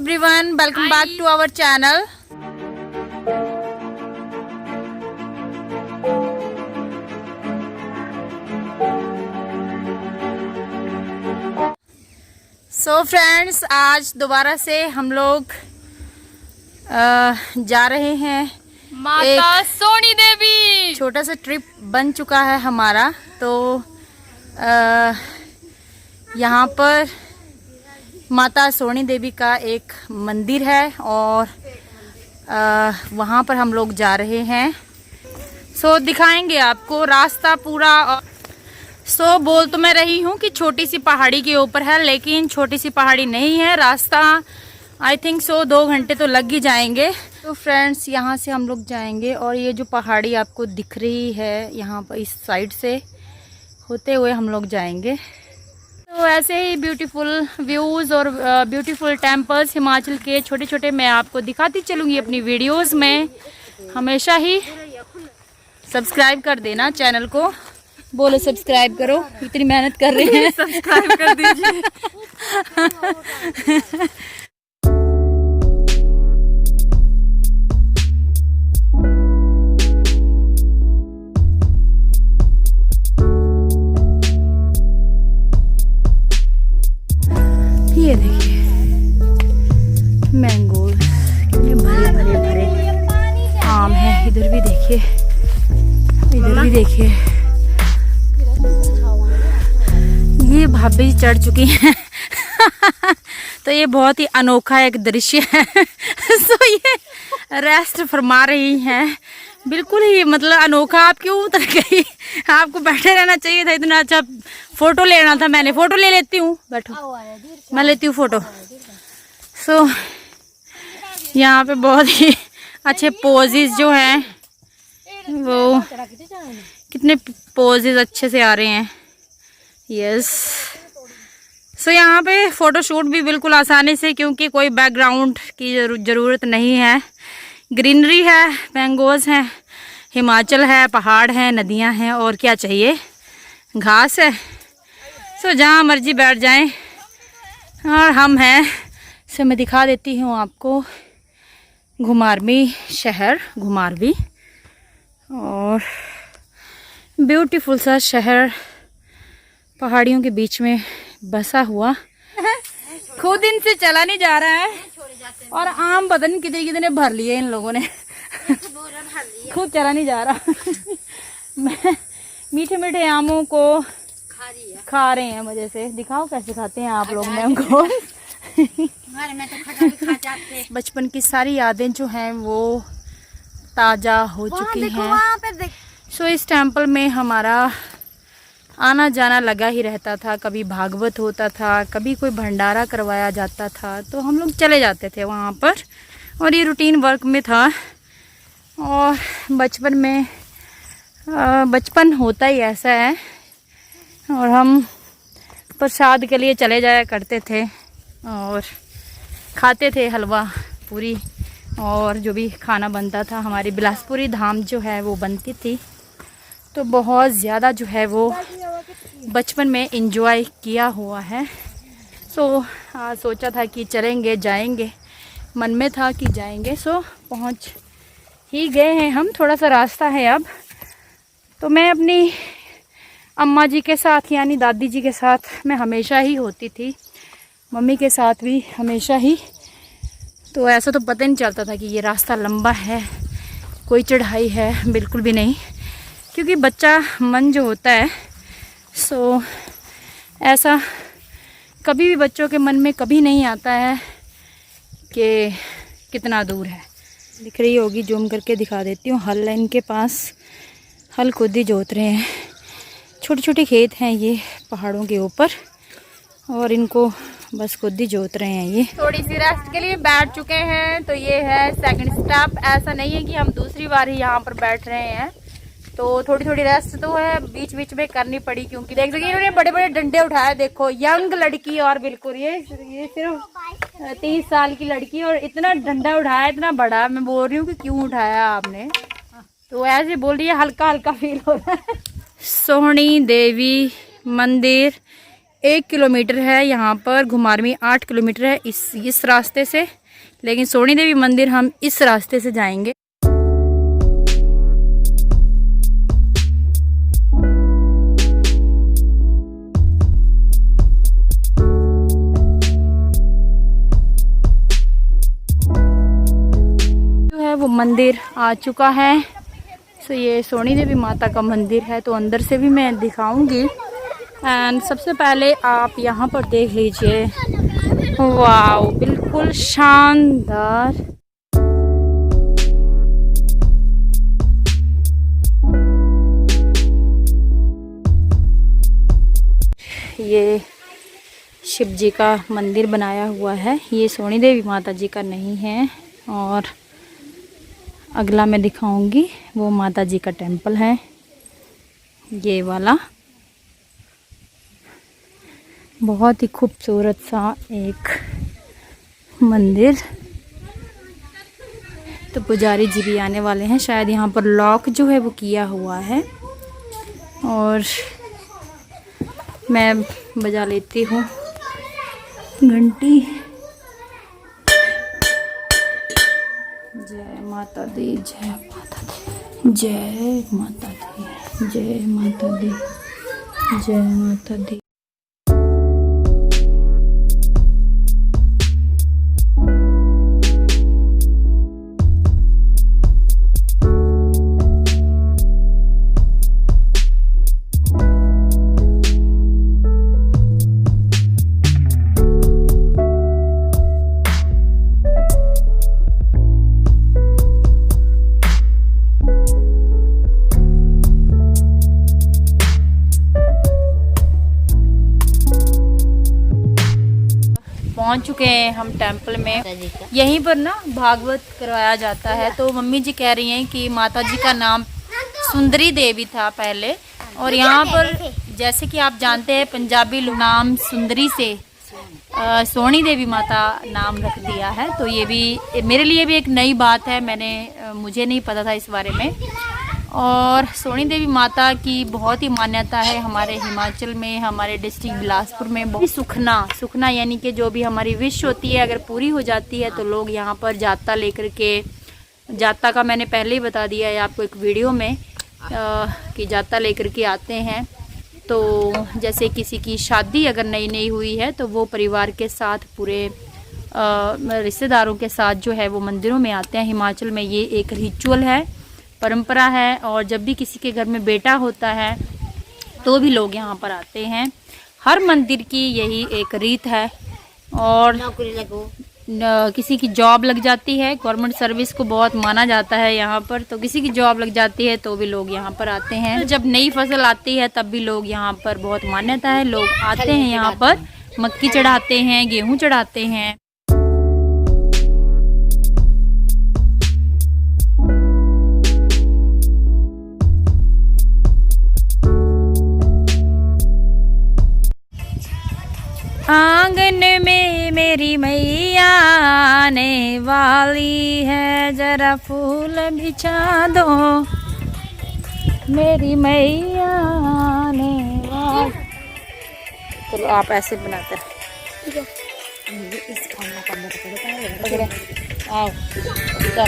Everyone, welcome back to our channel. So friends, आज दोबारा से हम लोग जा रहे हैं माता सोनी देवी। छोटा सा ट्रिप बन चुका है हमारा। तो यहाँ पर माता सोनी देवी का एक मंदिर है और वहाँ पर हम लोग जा रहे हैं। सो दिखाएंगे आपको रास्ता पूरा। सो बोल तो मैं रही हूँ कि छोटी सी पहाड़ी के ऊपर है, लेकिन छोटी सी पहाड़ी नहीं है। रास्ता आई थिंक 2 घंटे तो लग ही जाएंगे। तो फ्रेंड्स, यहाँ से हम लोग जाएंगे और ये जो पहाड़ी आपको दिख रही है यहाँ पर, इस साइड से होते हुए हम लोग जाएंगे। तो ऐसे ही ब्यूटीफुल व्यूज़ और ब्यूटीफुल टेम्पल्स हिमाचल के छोटे छोटे मैं आपको दिखाती चलूँगी अपनी वीडियोस में। हमेशा ही सब्सक्राइब कर देना चैनल को। बोलो सब्सक्राइब करो, इतनी मेहनत कर रहे हैं। सब्सक्राइब कर दीजिए। ये देखिए मैंगोज कितने भरे भरे भरे आम है। इधर भी देखिए, इधर भी देखिए। ये भाभी चढ़ चुकी हैं। तो ये बहुत ही अनोखा एक दृश्य है। सो ये रेस्ट फरमा रही हैं, बिल्कुल ही मतलब अनोखा। आप क्यों उतर गई? आपको बैठे रहना चाहिए था। इतना अच्छा फोटो लेना था। मैंने फोटो ले लेती हूँ, बैठो, मैं लेती हूँ फोटो। सो यहाँ पे बहुत ही अच्छे पोजेस जो हैं वो, कितने पोजेस अच्छे से आ रहे हैं। यस। सो यहाँ पे फ़ोटो शूट भी बिल्कुल आसानी से, क्योंकि कोई बैकग्राउंड की ज़रूरत नहीं है। ग्रीनरी है, मैंगोज़ हैं, हिमाचल है, पहाड़ हैं, नदियाँ हैं, और क्या चाहिए, घास है। सो जहाँ मर्जी बैठ जाएं। और हम हैं, सो मैं दिखा देती हूँ आपको घुमारवी शहर, घुमारवी, और ब्यूटीफुल सा शहर पहाड़ियों के बीच में बसा हुआ। खुद इनसे चला नहीं जा रहा है और आम पता नहीं कितने कितने भर लिए इन लोगों ने। खुद चला नहीं जा रहा। मैं मीठे मीठे आमों को खा रहे हैं मजे से। दिखाओ कैसे खाते हैं आप लोग मैंगो। बचपन की सारी यादें जो हैं वो ताज़ा हो चुकी हैं। सो इस टेम्पल में हमारा आना जाना लगा ही रहता था। कभी भागवत होता था, कभी कोई भंडारा करवाया जाता था, तो हम लोग चले जाते थे वहाँ पर, और ये रूटीन वर्क में था। और बचपन में बचपन होता ही ऐसा है। और हम प्रसाद के लिए चले जाया करते थे और खाते थे हलवा पूरी, और जो भी खाना बनता था। हमारी बिलासपुरी धाम जो है वो बनती थी। तो बहुत ज़्यादा जो है वो बचपन में इंजॉय किया हुआ है। सो आज सोचा था कि चलेंगे, जाएंगे, मन में था कि जाएंगे। सो पहुंच ही गए हैं हम। थोड़ा सा रास्ता है अब। तो मैं अपनी अम्मा जी के साथ, यानी दादी जी के साथ मैं हमेशा ही होती थी, मम्मी के साथ भी हमेशा ही। तो ऐसा तो पता नहीं चलता था कि ये रास्ता लंबा है, कोई चढ़ाई है, बिल्कुल भी नहीं। क्योंकि बच्चा मन जो होता है, सो ऐसा कभी भी बच्चों के मन में कभी नहीं आता है कि कितना दूर है। दिख रही होगी, जूम करके दिखा देती हूँ। हल है इनके पास, हल खुद ही जोत रहे हैं। छोटे छोटे खेत हैं ये पहाड़ों के ऊपर, और इनको बस खुद ही जोत रहे हैं ये। थोड़ी सी रेस्ट के लिए बैठ चुके हैं। तो ये है सेकंड स्टेप। ऐसा नहीं है कि हम दूसरी बार ही यहाँ पर बैठ रहे हैं। तो थोड़ी थोड़ी रेस्ट तो है बीच बीच में करनी पड़ी, क्योंकि देख सकते इन्होंने बड़े बड़े डंडे उठाए। देखो यंग लड़की, और बिल्कुल ये सिर्फ 30 साल की लड़की, और इतना डंडा उठाया, इतना बड़ा। मैं बोल रही हूँ कि क्यों उठाया आपने, तो ऐसे बोल रही है, हल्का हल्का फील हो रहा है। सोनी देवी मंदिर 1 किलोमीटर है, यहाँ पर घुमारवीं 8 किलोमीटर है इस रास्ते से, लेकिन सोनी देवी मंदिर हम इस रास्ते से जाएंगे। जो है वो मंदिर आ चुका है। सो ये सोनी देवी माता का मंदिर है, तो अंदर से भी मैं दिखाऊंगी। एंड सबसे पहले आप यहाँ पर देख लीजिए, वाओ बिल्कुल शानदार। ये शिव जी का मंदिर बनाया हुआ है, ये सोनी देवी माता जी का नहीं है। और अगला मैं दिखाऊंगी वो माता जी का टेम्पल है, ये वाला बहुत ही खूबसूरत सा एक मंदिर। तो पुजारी जी भी आने वाले हैं, शायद यहाँ पर लॉक जो है वो किया हुआ है। और मैं बजा लेती हूँ घंटी। जय माता दी, जय माता दी, जय माता दी, जय माता दी, जय माता दी। पहुंच चुके हैं हम टेम्पल में। यहीं पर ना भागवत करवाया जाता है। तो मम्मी जी कह रही हैं कि माता जी का नाम सुंदरी देवी था पहले, और यहाँ पर जैसे कि आप जानते हैं पंजाबी लोग नाम सुंदरी से सोनी देवी माता नाम रख दिया है। तो ये भी मेरे लिए भी एक नई बात है, मुझे नहीं पता था इस बारे में। और सोनी देवी माता की बहुत ही मान्यता है हमारे हिमाचल में, हमारे डिस्ट्रिक्ट बिलासपुर में। बहुत सुखना यानी कि जो भी हमारी विश होती है अगर पूरी हो जाती है तो लोग यहाँ पर जाता लेकर के, जाता का मैंने पहले ही बता दिया है आपको एक वीडियो में कि जाता लेकर के आते हैं। तो जैसे किसी की शादी अगर नई हुई है तो वो परिवार के साथ पूरे रिश्तेदारों के साथ जो है वो मंदिरों में आते हैं। हिमाचल में ये एक रिचुअल है, परंपरा है। और जब भी किसी के घर में बेटा होता है तो भी लोग यहाँ पर आते हैं। हर मंदिर की यही एक रीत है। और किसी की जॉब लग जाती है, गवर्नमेंट सर्विस को बहुत माना जाता है यहाँ पर, तो किसी की जॉब लग जाती है तो भी लोग यहाँ पर आते हैं। जब नई फसल आती है तब भी लोग यहाँ पर बहुत मान्यता है, लोग आते हैं यहाँ पर, मक्की चढ़ाते हैं, गेहूँ चढ़ाते हैं। आंगन में मेरी मैया आने वाली है, जरा फूल बिछा दो, मेरी मैया आने वाली। चलो आप ऐसे बनाते हैं, आओ चलो।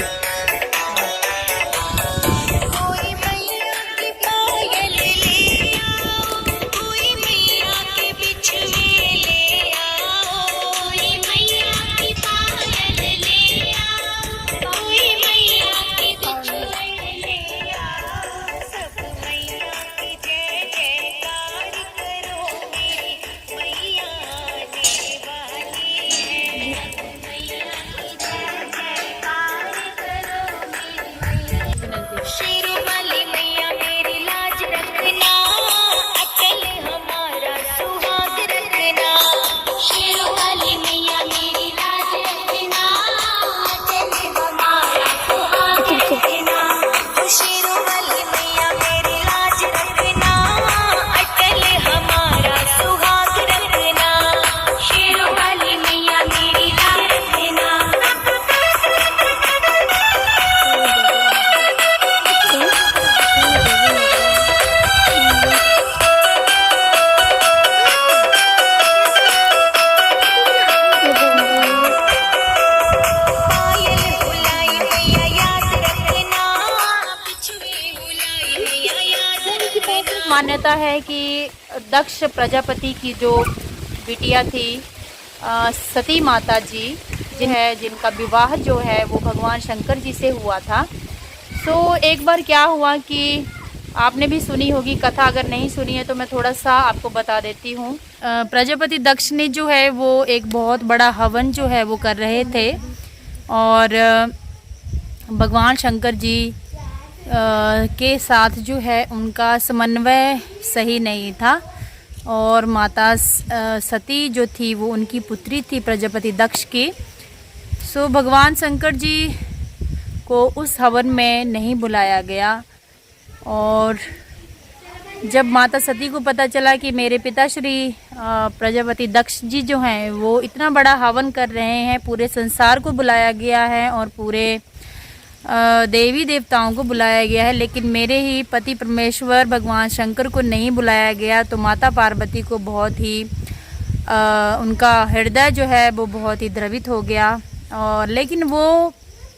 मान्यता है कि दक्ष प्रजापति की जो बिटिया थी सती माता जी जिनका विवाह जो है वो भगवान शंकर जी से हुआ था। सो एक बार क्या हुआ कि आपने भी सुनी होगी कथा, अगर नहीं सुनी है तो मैं थोड़ा सा आपको बता देती हूँ। प्रजापति दक्ष ने जो है वो एक बहुत बड़ा हवन जो है वो कर रहे थे और भगवान शंकर जी के साथ जो है उनका समन्वय सही नहीं था और माता सती जो थी वो उनकी पुत्री थी प्रजापति दक्ष की। सो भगवान शंकर जी को उस हवन में नहीं बुलाया गया और जब माता सती को पता चला कि मेरे पिताश्री प्रजापति दक्ष जी जो हैं वो इतना बड़ा हवन कर रहे हैं, पूरे संसार को बुलाया गया है और पूरे देवी देवताओं को बुलाया गया है, लेकिन मेरे ही पति परमेश्वर भगवान शंकर को नहीं बुलाया गया, तो माता पार्वती को बहुत ही उनका हृदय जो है वो बहुत ही द्रवित हो गया। और लेकिन वो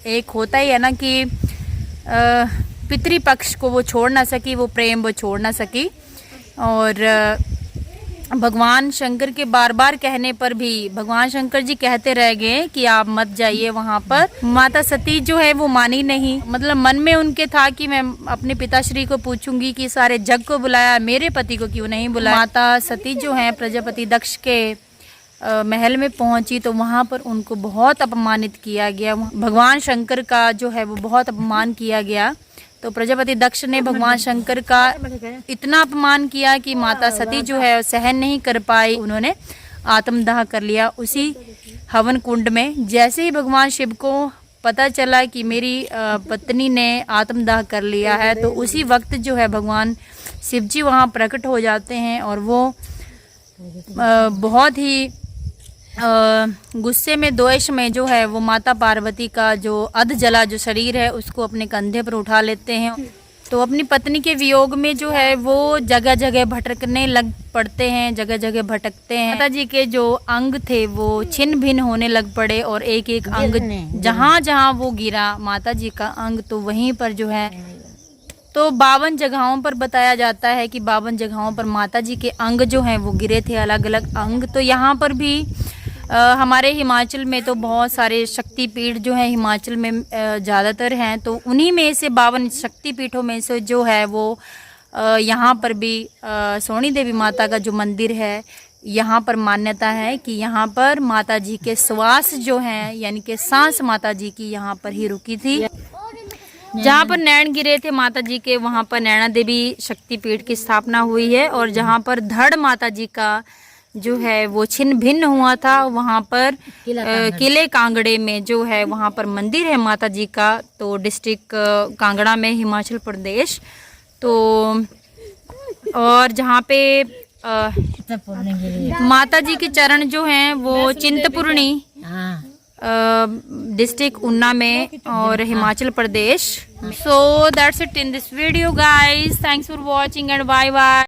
एक होता ही है ना कि पितृपक्ष को वो छोड़ ना सकी, वो प्रेम वो छोड़ ना सकी और भगवान शंकर के बार बार कहने पर भी भगवान शंकर जी कहते रह गए कि आप मत जाइए वहाँ पर। माता सती जो है वो मानी नहीं, मतलब मन में उनके था कि मैं अपने पिताश्री को पूछूंगी कि सारे जग को बुलाया, मेरे पति को क्यों नहीं बुलाया। माता सती जो है प्रजापति दक्ष के महल में पहुंची तो वहाँ पर उनको बहुत अपमानित किया गया, भगवान शंकर का जो है वो बहुत अपमान किया गया। तो प्रजापति दक्ष ने भगवान शंकर का इतना अपमान किया कि माता सती जो है सहन नहीं कर पाई, उन्होंने आत्मदाह कर लिया उसी हवन कुंड में। जैसे ही भगवान शिव को पता चला कि मेरी पत्नी ने आत्मदाह कर लिया है तो उसी वक्त जो है भगवान शिव जी वहाँ प्रकट हो जाते हैं और वो बहुत ही गुस्से में द्वेष में जो है वो माता पार्वती का जो अध जला जो शरीर है उसको अपने कंधे पर उठा लेते हैं। तो अपनी पत्नी के वियोग में जो है वो जगह जगह भटकने लग पड़ते हैं, जगह जगह भटकते हैं। माता जी के जो अंग थे वो छिन्न भिन्न होने लग पड़े और एक एक अंग जहाँ जहाँ वो गिरा माता जी का अंग तो वहीं पर जो है तो 52 जगहों पर बताया जाता है कि 52 जगहों पर माता जी के अंग जो हैं वो गिरे थे, अलग अलग अंग। तो यहाँ पर भी हमारे हिमाचल में तो बहुत सारे शक्तिपीठ जो हैं हिमाचल में ज़्यादातर हैं, तो उन्हीं में से 52 शक्तिपीठों में से जो है वो यहाँ पर भी सोनी देवी माता का जो मंदिर है, यहाँ पर मान्यता है कि यहाँ पर माता जी के श्वास जो हैं यानी कि सांस माता जी की यहाँ पर ही रुकी थी। जहाँ पर नैन गिरे थे माता जी के वहाँ पर नैना देवी शक्तिपीठ की स्थापना हुई है और जहाँ पर धड़ माता जी का जो है वो छिन्न भिन्न हुआ था वहाँ पर किले कांगड़े में जो है वहाँ पर मंदिर है माता जी का, तो डिस्ट्रिक्ट कांगड़ा में हिमाचल प्रदेश। तो और जहाँ पे माता जी के चरण जो हैं वो चिंतपूर्णी डिस्ट्रिक्ट ऊना में और Himachal Pradesh. So that's it in this video guys, thanks for watching and bye bye.